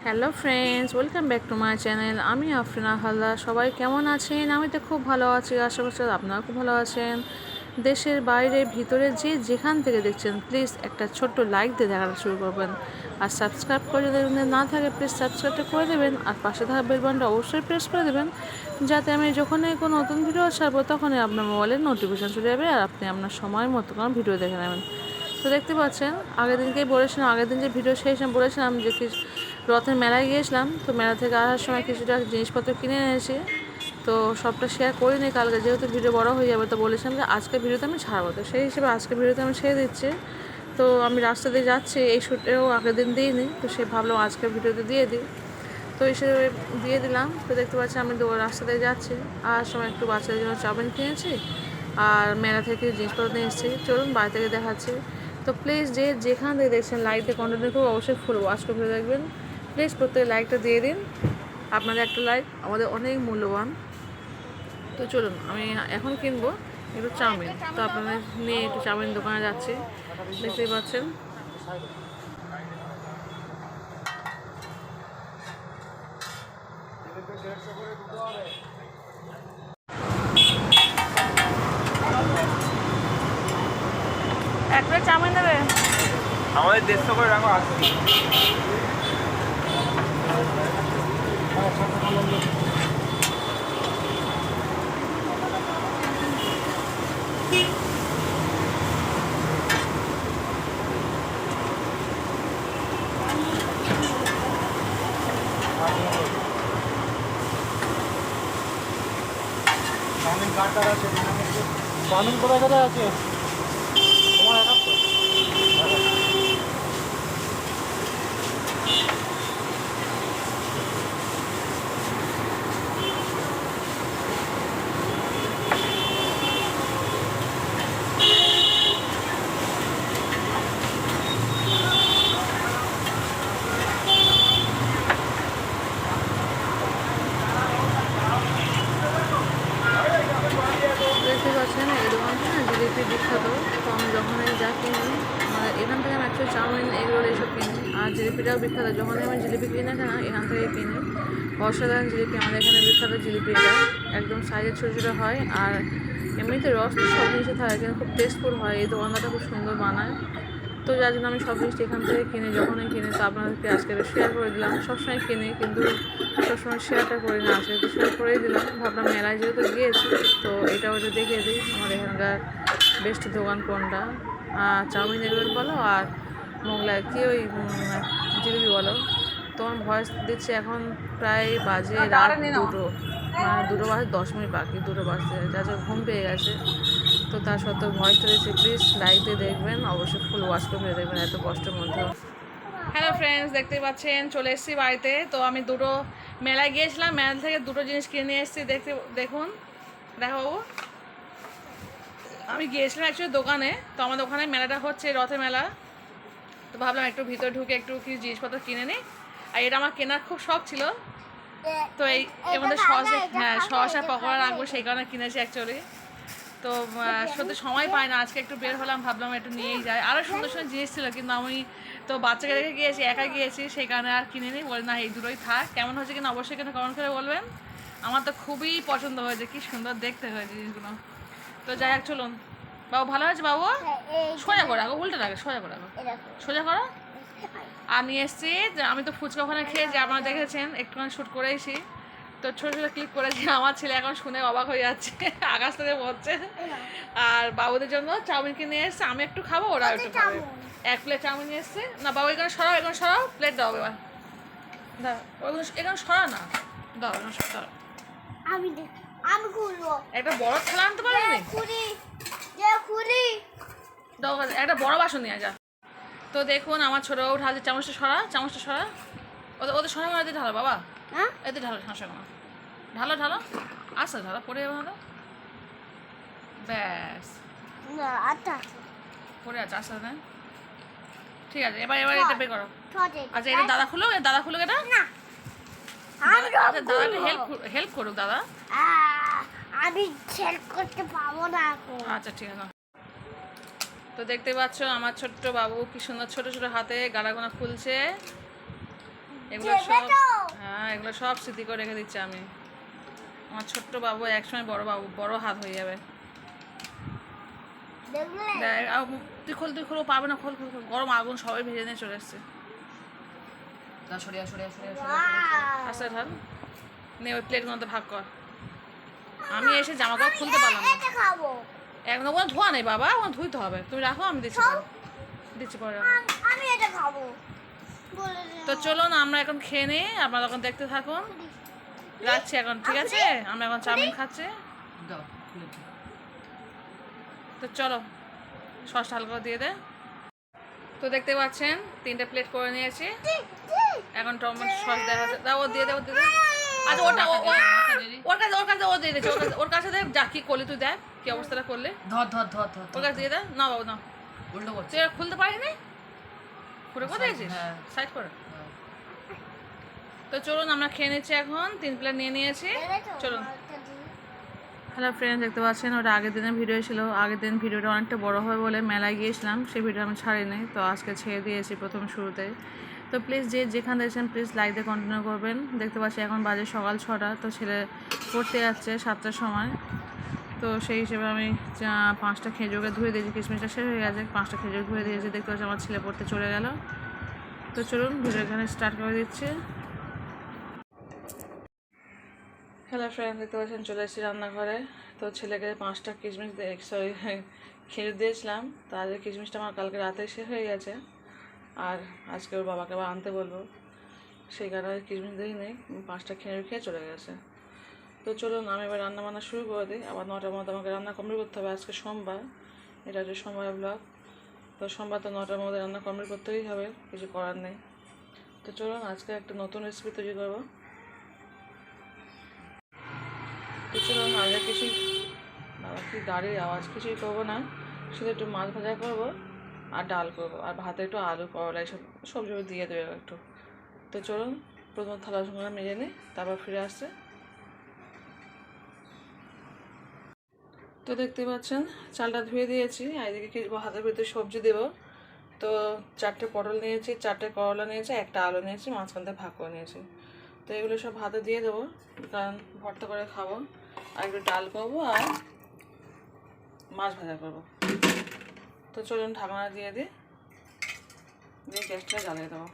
Hello friends, welcome back to my channel. আমি আফরিনা হালদার। সবাই কেমন আছেন? আমি তো খুব ভালো আছি, আশা করছি আপনারা খুব ভালো আছেন। দেশের বাইরে ভিতরে যে যেখান থেকে দেখছেন, প্লিজ একটা ছোট্ট লাইক দিয়ে দেখাটা শুরু করবেন। আর সাবস্ক্রাইব করে যদি না থাকে, প্লিজ সাবস্ক্রাইবটা করে দেবেন। আর পাশে থাকা বেল বাটনটা অবশ্যই প্রেস করে দেবেন, যাতে আমি যখনই কোনো নতুন ভিডিও ছাড়বো তখনই আপনার মোবাইলে নোটিফিকেশান চলে যাবে আর আপনি আপনার সময় মতো কোনো ভিডিও দেখে নেবেন। তো দেখতে পাচ্ছেন, আগের দিনকেই বলেছিলাম, আগের দিন যে ভিডিও শেষ বলেছিলাম যে রথের মেলায় গিয়েছিলাম। তো মেলা থেকে আসার সময় কিছুটা জিনিসপত্র কিনে এনেছি। তো সবটা শেয়ার করিনি কালকে, যেহেতু ভিডিও বড় হয়ে যাবে। তো বলেছিলাম যে আজকে ভিডিওতে আমি ছাড়বো, তো সেই হিসেবে আজকে ভিডিওতে আমি ছেড়ে দিচ্ছি। তো আমি রাস্তা দিয়ে যাচ্ছি, এই শ্যুটেও আগের দিন দিইনি, তো সে ভাবলাম আজকে ভিডিওতে দিয়ে দিই। তো হিসেবে দিয়ে দিলাম। তো দেখতে পাচ্ছি আমি রাস্তা দিয়ে যাচ্ছি, আর সময় একটু বাচ্চাদের জন্য চাউমিন কিনেছি আর মেলা থেকে জিনিসপত্র নিয়ে এসেছি। চলুন বাড়ি থেকে দেখাচ্ছি। তো প্লিজ যে যেখান থেকে দেখছেন লাইকটা কন্টিনিউ করে অবশ্যই ফুল ওয়াচ করে দেখবেন। প্লিজ প্রত্যেকে লাইকটা দিয়ে দিন, আপনাদের একটা লাইক আমাদের অনেক মূল্যবান। তো চলুন, আমি এখন কিনবো একটু চাউমিন। তো আপনাদের নিয়ে একটু চাউমিন দোকানে যাচ্ছি, দেখতেই পাচ্ছেন। এক প্লেট চাউমিন দেবে? আমাদের 150 করে রাখো আসছি। চাউমিন কার্ডটা আছে, চাউমিন কোথায় কোথায় আছে তোমার একাত্তর। দেখতে পাচ্ছেন এই দোকানটা না জিলিপি বিখ্যাত। তো আমি যখনই যা কিনি, মানে এখান থেকে আমি অ্যাকচুয়ালি চাউমিন, এগরোল এইসব কিনি। আর জিলিপিটাও বিখ্যাত, যখনই আমি জিলিপি কিনি না কেন এখান থেকে কিনি। অসাধারণ জিলিপি, আমাদের এখানে বিখ্যাত জিলিপি। এটা একদম সাইজে ছোটো ছোটো হয়, আর এমনিতে রস তো সব জিনিসে থাকে, কিন্তু খুব টেস্টফুল হয়। এই দোকানদারটা খুব সুন্দর বানায়। তো যার জন্য আমি সব জিনিস এখান থেকে কিনি, যখনই কিনি। তো আপনাদেরকে আজকে শেয়ার করে দিলাম। সবসময় কিনি কিন্তু সবসময় শেয়ারটা করি না, আজকে একটু শেয়ার করেই দিলাম। ভাবলাম মেলায় যেহেতু গিয়েছি, তো এটাও একটু দেখিয়ে দিই আমাদের এখানকার বেস্ট দোকান কোনটা। চাউমিন এগরোল বলো আর মোগলাই কি ওই জিলিপি বলো। তোমার ভয়েস দিচ্ছে এখন প্রায় বাজে রাত 2টো, মানে 2টো বাজে 10 মিনিট বাকি, 2টো বাজতে যা যা ঘুম পেয়ে গেছে। তো তার সত্ত্বেও ভয়েসটা দিচ্ছি, প্লিজ লাইক দিয়ে দেখবেন, অবশ্যই ফুল ওয়াচ করে দেখবেন এত কষ্টের মধ্যেও। হ্যালো ফ্রেন্ডস, দেখতেই পাচ্ছেন চলে এসেছি বাড়িতে। তো আমি দুটো মেলায় গিয়েছিলাম, মেলা থেকে দুটো জিনিস কিনে নিয়ে এসেছি। দেখুন, দেখো বাবু, আমি গিয়েছিলাম অ্যাকচুয়ালি দোকানে। তো আমাদের ওখানে মেলাটা হচ্ছে, রথের মেলা। তো ভাবলাম একটু ভিতরে ঢুকে একটু কিছু জিনিসপত্র কিনে নিই। আর এটা আমার কেনার খুব শখ ছিল। তো এর মধ্যে শসা পকোড়া রাখবো, সেই কারণে কিনেছি অ্যাকচুয়ালি। তো সত্যি সময় পাই না, আজকে একটু বের হলাম, ভাবলাম একটু নিয়েই যাই। আরও সুন্দর সুন্দর জিনিস ছিল, কিন্তু আমি তো বাচ্চাকে রেখে গিয়েছি, একা গিয়েছি, সেই কারণে আর কিনে নিই। বলে না, এই দুটোই থাক। কেমন হয়েছে কিনা অবশ্যই কিন্তু কমেন্ট করে বলবেন। আমার তো খুবই পছন্দ হয়েছে, কি সুন্দর দেখতে হয়েছে জিনিসগুলো। তো যাই হোক, চলুন। বাবু ভালো হয়েছে বাবু? সোজা করে রাখো, উল্টে রাখো, সোজা করে রাখো, সোজা করো। আর নিয়ে এসছি, আমি তো ফুচকা ওখানে খেয়েছি, আপনারা দেখেছেন, একটুখানি শ্যুট করেইছি। তো ছোটো ছোটো ক্লিক করেছি। আমার ছেলে এখন শুনে অবাক হয়ে যাচ্ছে, আকাশ থেকে বলছে। আর বাবুদের জন্য চাউমিন কিনে এসছে, আমি একটু খাবো, ওরা একটু খাবে। 1 প্লেট চাউমিন নিয়ে এসছে। না বাবু, এখানে সরাও, এখানে সরাও, প্লেট দাও এবার। দাও, এখানে সরা না, দাও এখানে দাও। আমি খুলবো। একটা বড় থালা আনতে পারেনি? দাও, একটা বড় বাসন নিয়ে যা। তো দেখুন আমার ছোটো ঢালছে, চামচটা সরা, চামচটা সরা। ওদের সরা এতে ঢালো বাবা, এতে ঢালো, হাসা কোনো ঢালো ঢালো, আচ্ছা ঢালো, পরে যাবে না। ব্যাস, পরে আছে, আচ্ছা না, ঠিক আছে। এবার এবার এটা বের করো। আচ্ছা, এটা দাদা খুলুক, দাদা খুলুক এটা। দাদাকে হেল্প করুক দাদা। আমি হেল্প করতে পারবো না এখন। আচ্ছা ঠিক আছে। তো দেখতে পাচ্ছ আমার ছোট্ট বাবু কি সুন্দর ছোট ছোট হাতে গাড়াগোনা খুলছে। এগুলো দেবে সব তো? হ্যাঁ এগুলো সব স্মৃতি করে রেখে দিচ্ছি আমি। আমার ছোট্ট বাবু একসময় বড় হাত হয়ে যাবে। দেখলে দেখ, তুই খোলো পাবে না, খোল খোল খোল। গরম আগুন সবাই ভেজে নিয়ে চলে এসছে। সরিয়া সরিয়া সরিয়া Wow! আচ্ছা ঢাল নে, ওই প্লেট মধ্যে ভাগ কর। আমি এসে জামা কাপড় খুলতে পারলাম না। এটা খাবো একদম কোনো ধোয়া নেই বাবা, ওখানে ধুইতে হবে। তুমি রাখো, আমি দিচ্ছি পরে। দিচ্ছি পরে রাখো। আমি এটা খাবো বলে তো চলুন আমরা এখন খেয়ে নিই, আপনারা এখন দেখতে থাকুন। রাখছি এখন, ঠিক আছে? আমরা এখন চাউমিন খাচ্ছি। তো চলো, সসটা হালকা করে দিয়ে দে। তো দেখতে পাচ্ছেন 3টে প্লেট করে নিয়েছি। এখন টমেটো সস দেখা যাচ্ছে, দাও ও দিয়ে দে, ও দিয়ে দে। আচ্ছা ওর কাছে ও দিয়ে দিচ্ছে, ওর কাছে দেখ। যা কি করলি তুই, দেখ কি অবস্থাটা করলে। ধর ধর ধর ধর ওর কাছে দিয়ে দে। না বাবু না, উল্টো করছে। তুই আর খুলতে পারিনি, খুলে কোথায় গেছিস? হ্যাঁ। সাইড করে। তো চলুন আমরা খেয়ে নিচ্ছি এখন। 3 প্লেট নিয়ে নিয়েছি, চলুন। হ্যালো ফ্রেন্ডস, দেখতে পাচ্ছেন ওটা আগের দিনের ভিডিও ছিল। আগের দিন ভিডিওটা অনেকটা বড় হয় বলে মেলায় গিয়েছিলাম, সেই ভিডিও আমি ছাড়িনি। তো আজকে ছেড়ে দিয়েছি প্রথম শুরুতে। তো প্লিজ যে যেখানে দেখছেন প্লিজ লাইক দিয়ে কন্টিনিউ করবেন। দেখতে পাচ্ছি এখন বাজে সকাল 6টা। তো ছেলে পড়তে যাচ্ছে 7টার সময়। তো সেই হিসেবে আমি 5টা খেজুরকে ধুয়ে দিয়েছি, কিশমিশটা শেষ হয়ে গেছে। 5টা খেজুর ধুয়ে দিয়েছি। দেখতে পাচ্ছি আমার ছেলে পড়তে চলে গেল। তো চলুন ভিডিও এখানে স্টার্ট করে দিচ্ছি। হ্যালো ফ্রেন্ড, দেখতে পাচ্ছেন চলে এসেছি রান্নাঘরে। তো ছেলেকে 5টা কিশমিশ খেজুর দিয়েছিলাম। তার কিশমিশটা আমার কালকে রাতে শেষ হয়ে গেছে, আর আজকে ওর বাবাকে আবার আনতে বলবো, সেই কারণে কিশমিশ দিই নেই। 5টা খেজুর খেয়ে চলে গেছে। তো চলুন আমি এবার রান্না বান্না শুরু করে দিই। আবার 9টার মধ্যে আমাকে রান্না কমপ্লিট করতে হবে। আজকে সোমবার, এটা হচ্ছে সোমবার ব্লগ। তো সোমবার তো 9টার মধ্যে রান্না কমপ্লিট করতেই হবে, কিছু করার নেই। তো চলুন আজকে একটা নতুন রেসিপি তৈরি করবো। তো চলুন আগে কিছু, বাবা কি গাড়ির আওয়াজ, কিছুই করবো না। শুধু একটু মাছ ভাজা করবো আর ডাল করবো, আর ভাতে একটু আলু করলা এইসব সবজি দিয়ে দেবে একটু। তো চলুন প্রথম থালা সঙ্গে মেজে নিই, তারপর ফিরে আসছে। তো দেখতে পাচ্ছেন চালটা ধুয়ে দিয়েছি, আর এদিকে হাতের ভিতরে সবজি দেবো। তো 4টে পটল নিয়েছি, 4টে করলা নিয়েছি, একটা আলু নিয়েছি, মাঝখান থেকে ভাগ করে নিয়েছি। তো এগুলো সব ভাতে দিয়ে দেবো, কারণ ভর্তা করে খাবো। আর একটু ডাল করবো আর মাছ ভাজা করবো। তো চলুন ঢাকনা দিয়ে দিই, দিয়ে গ্যাসটা জ্বালিয়ে দেবো।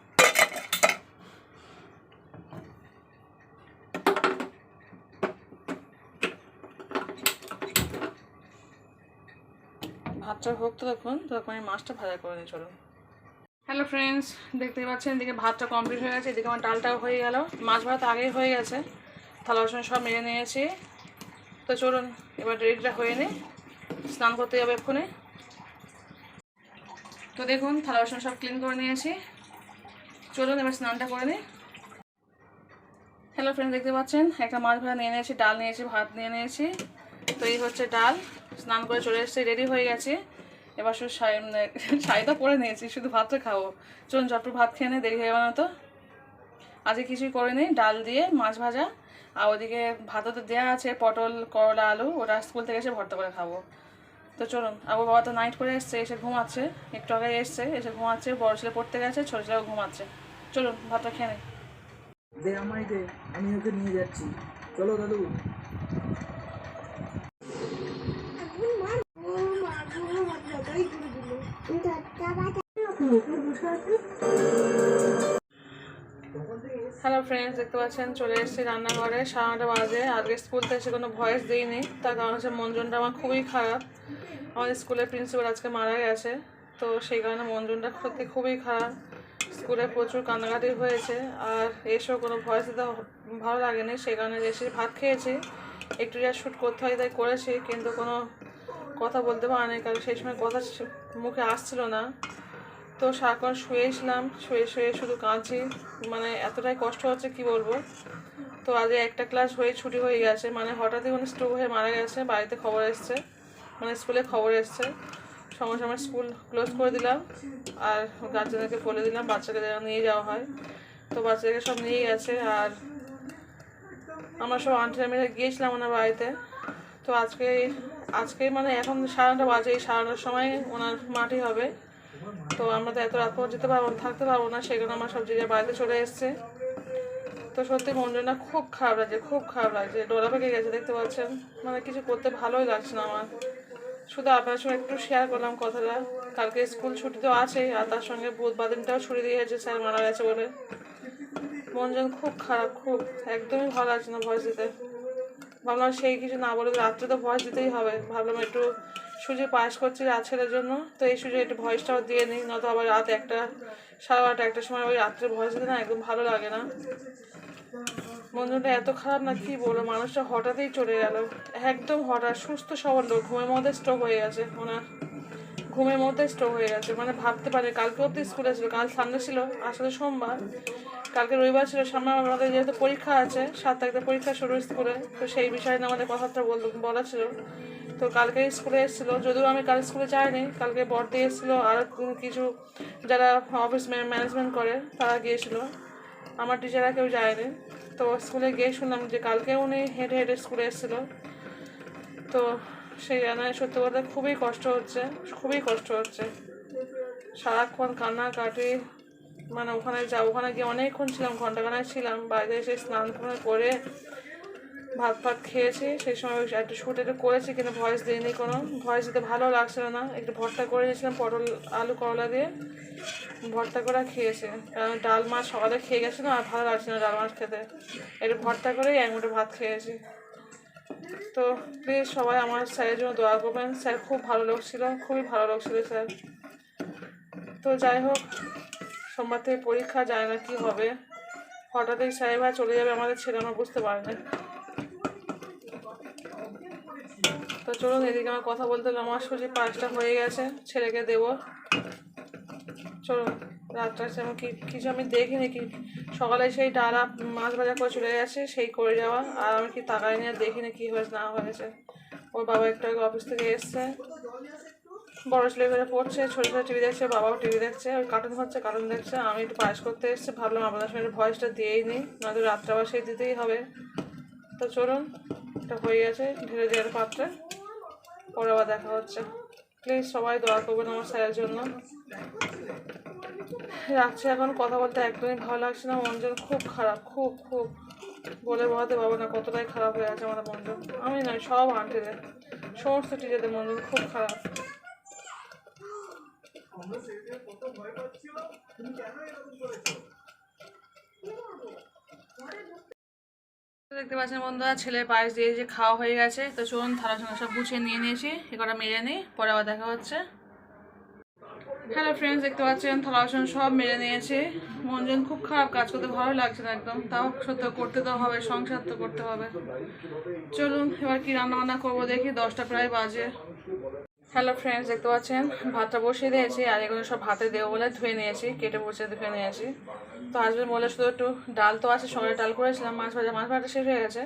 ভাতটা হোক তো তখন আমি মাছটা ভাজা করে নিই, চলুন। হ্যালো ফ্রেন্ডস, দেখতেই পাচ্ছেন এদিকে ভাতটা কমপ্লিট হয়ে গেছে, এদিকে আমার ডালটাও হয়ে গেল, মাছ ভাত আগেই হয়ে গেছে। থালা বাসন সব মেরে নিয়েছি। তো চলুন এবার রেডিটা হয়ে নিই, স্নান করতে যাবে এক্ষুনি। তো দেখুন থালা বাসন সব ক্লিন করে নিয়েছি, চলুন এবার স্নানটা করে নিই। হ্যালো ফ্রেন্ডস, দেখতে পাচ্ছেন একটা মাছ ভাজা নিয়ে নিয়েছি, ডাল নিয়েছি, ভাত নিয়ে নিয়েছি। তো এই হচ্ছে ডাল, স্নান করে চলে এসেছি, রেডি হয়ে গেছে। এবার শুধু শাড়িটা পরে নিয়েছি, শুধু ভাতটা খাবো। চলুন চটপট ভাত খেয়ে নিই, দেরি হয়ে যাবে না তো। আজকে কিছুই করে নিই, ডাল দিয়ে মাছ ভাজা, আর ওদিকে ভাতও তো দেওয়া আছে, পটল করলা আলু, ওটা স্কুল থেকে এসে ভর্তা করে খাবো। তো চলুন, আবু বাবা তো নাইট করে এসছে, এসে ঘুমাচ্ছে, একটু আগে এসছে, এসে ঘুমাচ্ছে। বড় ছেলে পড়তে গেছে, ছোটো ছেলেও ঘুমাচ্ছে। চলুন ভাতটা খেয়ে নিই। দে আমায় দে, আমি ওকে নিয়ে যাচ্ছি। চলো দাদু। হ্যালো ফ্রেন্ডস, দেখতে পাচ্ছেন চলে এসেছি রান্নাঘরে, 9:30 বাজে। আজকে স্কুল থেকে এসে কোনো ভয়েস দিইনি, তার কারণ হচ্ছে মন জনটা আমার খুবই খারাপ। আমাদের স্কুলের প্রিন্সিপাল আজকে মারা গেছে, তো সেই কারণে মন জনটা সত্যি খুবই খারাপ। স্কুলে প্রচুর কান্নাকাটি হয়েছে, আর এসেও কোনো ভয়েস দিতে ভালো লাগেনি, সেই কারণে এসে ভাত খেয়েছি। একটু যা শ্যুট করতে হয় তাই করেছি, কিন্তু কোনো কথা বলতে পারিনি, কারণ সেই সময় কথা মুখে আসছিল না। তো সারাক্ষণ শুয়েছিলাম, শুয়ে শুধু কাঁদছি, মানে এতটাই কষ্ট হচ্ছে কি বলবো। তো আজ একটা ক্লাস হয়ে ছুটি হয়ে গেছে, মানে হঠাৎই মানে স্ট্রোক হয়ে মারা গেছে। বাড়িতে খবর এসছে, মানে স্কুলে খবর এসছে, সঙ্গে সঙ্গে স্কুল ক্লোজ করে দিলাম, আর গার্জেনদেরকে বলে দিলাম বাচ্চাকে নিয়ে যাওয়া হয়। তো বাচ্চাদেরকে সব নিয়ে গেছে, আর আমরা সব আন্টিরা মিলে গিয়েছিলাম ওনার বাড়িতে। তো আজকে মানে এখন 9:30 বাজে, এই 9:30 সময় ওনার মাটি হবে। তো আমরা তো এত রাত পর যেতে পারবো, থাকতে পারবো না, সেই কারণে আমার সব যে বাড়িতে চলে এসছে। তো সত্যি মনটা খুব খারাপ লাগছে, খুব খারাপ লাগছে, ডোলা পেকে গেছে দেখতে পাচ্ছেন। মানে কিছু করতে ভালোই লাগছে না আমার। শুধু আপনার সঙ্গে একটু শেয়ার করলাম কথাটা। কালকে স্কুল ছুটি তো আছেই, আর তার সঙ্গে বুধবার দিনটাও ছুটি দিয়েছে স্যার মারা গেছে বলে। মন যেন খুব খারাপ, খুব একদমই ভালো লাগছে না ভয়েস দিতে। ভাবলাম সেই কিছু না বলে রাত্রে তো ভয়েস দিতেই হবে, ভাবলাম একটু সুযোগ পাস করছি রাত ছেলের জন্য, তো এই সুযোগ একটু ভয়েসটাও দিয়ে নিই, নয়তো আবার রাত 1টা, 12:30 1টার সময় ওই রাত্রে ভয়েস দিতে না একদম ভালো লাগে না। মনটা এত খারাপ না কি বলবো, মানুষটা হঠাৎই চলে গেল, একদম হঠাৎ। সুস্থ সবল লোক, ঘুমের মধ্যে স্ট্রোক হয়ে গেছে ওনার, ঘুমের মধ্যে স্ট্রোক হয়ে গেছে। মানে ভাবতে পারে, কালকেও তো স্কুলে ছিল, কাল সানডে ছিল, আসলে সোমবার, কালকে রবিবার ছিল, সামনে আমাদের যেহেতু পরীক্ষা আছে, 7 তারিখে পরীক্ষা শুরু স্কুলে, তো সেই বিষয়ে নিয়ে আমাদের কথাটা বলা ছিল। তো কালকে স্কুলে এসেছিলো, যদিও আমি কাল স্কুলে যাইনি, কালকে বর্দি এসেছিলো আর কিছু যারা অফিস ম্যানেজমেন্ট করে তারা গিয়েছিলো, আমার টিচাররা কেউ যায়নি। তো স্কুলে গিয়ে শুনলাম যে কালকে উনি হেঁটে হেঁটে স্কুলে এসেছিলো। তো সেই জন্য সত্যি কথা খুবই কষ্ট হচ্ছে, খুবই কষ্ট হচ্ছে। সারাক্ষণ কান্নাকাটি, মানে ওখানে গিয়ে অনেকক্ষণ ছিলাম, ঘন্টাখানেক ছিলাম। বাইরে এসে স্নান করে ভাত খেয়েছি, সেই সময় একটু শ্যুট একটু করেছি, কিন্তু ভয়েস দিইনি, কোনো ভয়েস দিতে ভালো লাগছিল না। একটু ভর্তা করে দিয়েছিলাম পটল আলু করলা দিয়ে, ভর্তা করে খেয়েছি, কারণ ডাল মাছ সকালে খেয়ে গেছে না, আর ভালো লাগছে না ডাল মাছ খেতে, একটু ভর্তা করেই 1 মুঠো ভাত খেয়েছি। তো প্লিজ সবাই আমার স্যারের জন্য দোয়া করবেন, স্যার খুব ভালো লোক ছিল, খুবই ভালো লোক ছিল স্যার। তো যাই হোক, সোমবার থেকে পরীক্ষা, যায় না কি হবে, হঠাৎই সাহেবা চলে যাবে আমাদের ছেলে, আমরা বুঝতে পারিনি। তো চলুন, এদিকে আমার কথা বলতে হলে আমার সুজি 5টা হয়ে গেছে, ছেলেকে দেবো। চলুন, রাতটা আমি কিছু আমি দেখিনি, কি সকালে সেই ডালা মাছ ভাজা করে চলে গেছে, সেই করে যাওয়া, আর আমি কি তাকাই নিয়ে দেখিনি কী হয়েছে না হয়েছে। ওর বাবা একটু আগে অফিস থেকে এসছে, বড় ছেলে করে পড়ছে, ছোটো ছেলে টিভি দেখছে, বাবাও টিভি দেখছে, ওই কার্টুন হচ্ছে, কার্টুন দেখছে। আমি একটু পায়েস করতে এসেছি, ভাবলাম আপনাদের সঙ্গে ভয়েসটা দিয়েই নিই, নয়তো রাত্রে আবার সেই দিতেই হবে। তো চলুন, এটা হয়ে গেছে ধীরে ধীরে পাত্রে, পরে আবার দেখা হচ্ছে। প্লিজ সবাই দোয়া করবেন আমার স্যারের জন্য। রাখছি, এখন কথা বলতে একদমই ভালো লাগছে না, মন যেন খুব খারাপ, খুব খুব বলে বোঝাতে পারবো না কতটাই খারাপ হয়ে আছে আমার মনটা। আমি নয়, সব আন্টিদের, সমস্ত টিচারদের মন খুব খারাপ। দেখতে পাচ্ছেন বন্ধুরা, ছেলের পায়েস দিয়ে যে খাওয়া হয়ে গেছে। তো চলুন, থালা সঙ্গে সব গুছিয়ে নিয়ে নিয়েছি, এগুলো মেরে নিই, পরে আবার দেখা হচ্ছে। হ্যালো ফ্রেন্ডস, দেখতে পাচ্ছেন থালা বাসন সব মেরে নিয়েছি। মন যেন খুব খারাপ, কাজ করতে ভালো লাগছে না একদম, তাও সত্য করতে তো হবে, সংসার তো করতে হবে। চলুন এবার কি রান্না বান্না করবো দেখি, 10টা প্রায় বাজে। হ্যালো ফ্রেন্ডস, দেখতে পাচ্ছেন ভাতটা বসিয়ে দিয়েছি, আর এগুলো সব ভাতে দেবো বলে ধুয়ে নিয়েছি, কেটে বসে ধুয়ে নিয়েছি। তো হাজবেন্ড বলে শুধু একটু ডাল তো আছে, সঙ্গে ডাল করেছিলাম, মাছ ভাজা শেষ হয়ে গেছে,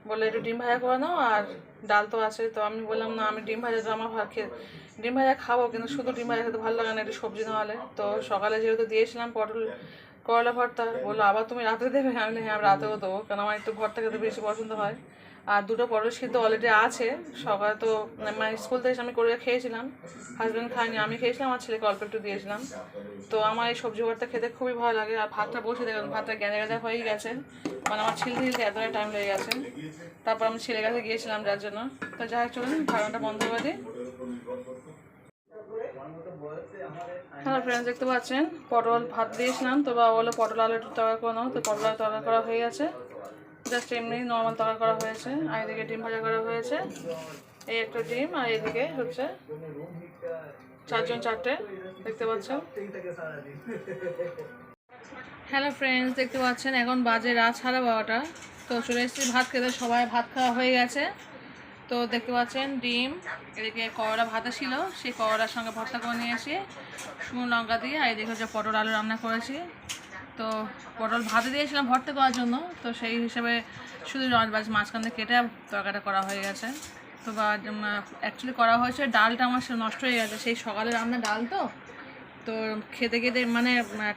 বলে একটু ডিম ভাজা করে নাও, আর ডাল তো আছে। তো আমি বললাম না, আমি ডিম ভাজা তো আমার ডিম ভাজা খাবো, কিন্তু শুধু ডিম ভাজা খেতে ভালো লাগে না, একটু সবজি না হলে। তো সকালে যেহেতু দিয়েছিলাম পটল করলা ভর্তা, বললো আবার তুমি রাতে দেবে, আমি বলি হ্যাঁ আমি রাতেও দেবো, কারণ আমার একটু ভর্তা খেতে বেশি পছন্দ হয়। আর 2টো পটল সিদ্ধ অলরেডি আছে, সকালে তো মানে স্কুল থেকে আমি করে খেয়েছিলাম, হাজব্যান্ড খায়নি, আমি খেয়েছিলাম, আমার ছেলেকে অল্প একটু দিয়েছিলাম। তো আমার এই সবজি ভর্তা খেতে খুবই ভালো লাগে। আর ভাতটা বসে দেখুন, ভাতটা গ্যাঁজা হয়েই গেছে, মানে আমার ছিলতে এতটাই টাইম লেগে গেছে। তারপর আমি ছেলের কাছে গিয়েছিলাম যার জন্য। তো যাই হোক, চলুন ভাড়াটা বন্ধ করে দিই। হ্যালো ফ্রেন্ডস, দেখতে পাচ্ছেন পটল ভাত দিয়েছিলাম, তো বাবা বললো পটল আলু একটু তরকারি করে নাও। তো পটল আলু তরকারি করা হয়ে গেছে, জাস্ট এমনি নর্মাল তরকারি করা হয়েছে। আর এদিকে ডিম ভাজা করা হয়েছে, এই একটা ডিম, আর এদিকে হচ্ছে 4জন 4টে, দেখতে পাচ্ছেন। হ্যালো ফ্রেন্ডস, দেখতে পাচ্ছেন এখন বাজে রাত 12:30। তো চলে এসেছি ভাত খেতে, সবাই ভাত খাওয়া হয়ে গেছে। তো দেখতে পাচ্ছেন ডিম, এদিকে করলা ভাতা ছিল, সেই করলার সঙ্গে ভর্তা করে নিয়েছি শুকনো লঙ্কা দিয়ে। আর এদিকে হচ্ছে পটল আলু রান্না করেছি। তো পটল ভাতে দিয়েছিলাম ভর্তা করার জন্য, তো সেই হিসেবে শুধু মাঝখানে কেটে তরকারিটা করা হয়ে গেছে। তো অ্যাকচুয়ালি করা হয়েছে, ডালটা আমার নষ্ট হয়ে গেছে, সেই সকালে রান্না ডাল, তো খেতে খেতে মানে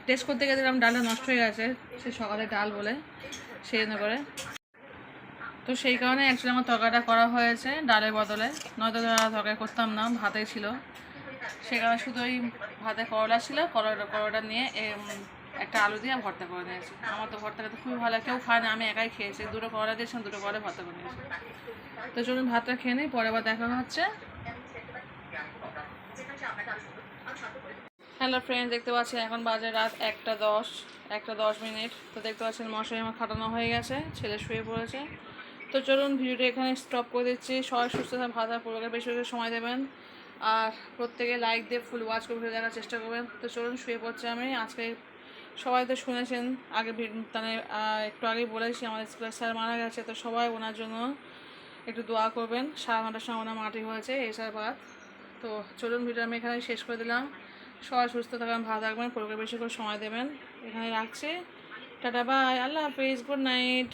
টেস্ট করতে গেলে ডালটা নষ্ট হয়ে গেছে, সেই সকালে ডাল বলে, সেই জন্য করে। তো সেই কারণে অ্যাকচুয়ালি আমার তরকারিটা করা হয়েছে ডালের বদলে, নয়তো তরকারি করতাম না, ভাতেই ছিল। সেই কারণে শুধু ওই ভাতে করলা ছিল, করলাটা নিয়ে একটা আলু দিয়ে ভর্তা করে নিয়েছি। আমার তো ভর্তা খেতে খুবই ভালো লাগে, কেউ খায় না, আমি একাই খেয়েছি। দুটো করলা দিয়েছিলাম, দুটো করলা ভর্তা করে নিয়েছি। তো চলুন ভাতটা খেয়ে নিই, পরে আবার দেখা হচ্ছে। হ্যালো ফ্রেন্ডস, দেখতে পাচ্ছেন এখন বাজে রাত 1:10 তো দেখতে পাচ্ছেন মশারি আমার খাটানো হয়ে গেছে, ছেলে শুয়ে পড়েছে। তো চলুন ভিডিওটা এখানে স্টপ করে দিচ্ছি। সবাই সুস্থ থাকুন, ভালো থাকুন, পরিবারকে বেশি বেশি সময় দেবেন, আর প্রত্যেকে লাইক দিয়ে ফুল ওয়াচ করে ভিডিও দেখার চেষ্টা করবেন। তো চলুন শুয়ে পড়ছি আমি। আজকে সবাই তো শুনেছেন, আগে মানে একটু আগেই বলেছি আমাদের স্কুলের স্যার মারা গেছে। তো সবাই ওনার জন্য একটু দোয়া করবেন। 9:30 সময় ওনার মাটি হয়েছে এসার বাদ। তো চলুন ভিডিও আমি এখানে শেষ করে দিলাম। সবাই সুস্থ থাকবেন, ভালো থাকবেন, পরিবারকে বেশি করে সময় দেবেন। এখানে রাখছি, টাটা বাই, আল্লাহ হাফিজ, গুড নাইট।